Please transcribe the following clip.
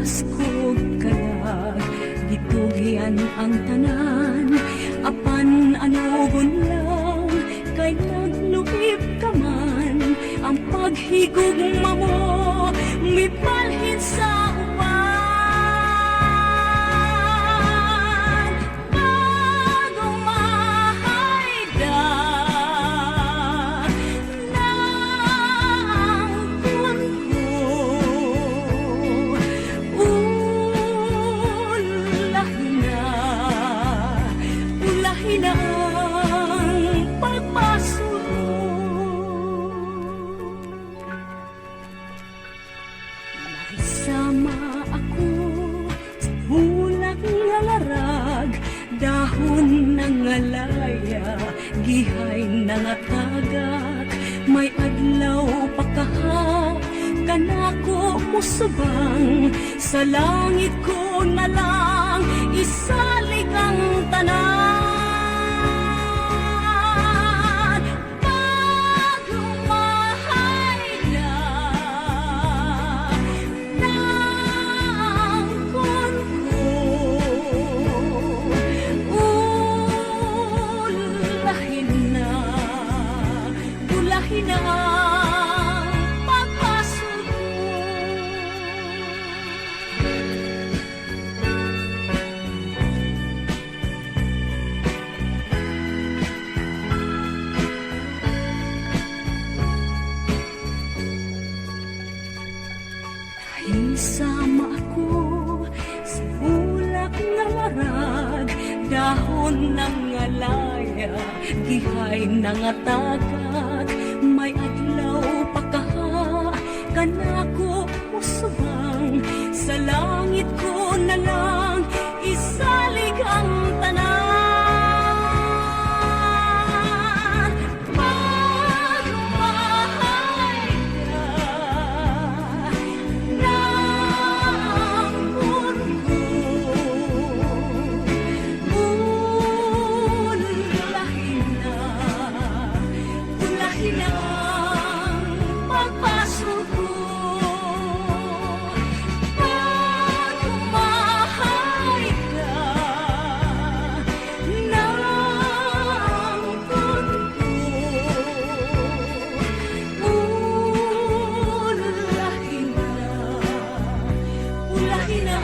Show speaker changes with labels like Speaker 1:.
Speaker 1: Paskog kalag, gitugyan ang tanan, apan anugon lang, kay nagluhip ka man, ang paghigugma mo, may palhin sa uban. Bagong mahayda na ang kunko, ulahin na ang pagpasulong. Naisama ako sa bulak nga larag, dahon ng alaya, gihay na nga tagak, may adlaw pa kaha, kanako musubang, sa langit ko na lang, isalig ang tanan. Bagong mahayda na ang kunko, ulahin na ang pagpasulong. Naisama ako sa bulak nga larag, dahon ng alaya, gihay na nga tagak, may adlaw pa kaha, kanako musubang, sa langit ko na lang, isalig ang tanan. Bagong mahayda na ang kunko, ulahin na ang pagpasulong. Bagong mahayda na ang kunko, ulahin na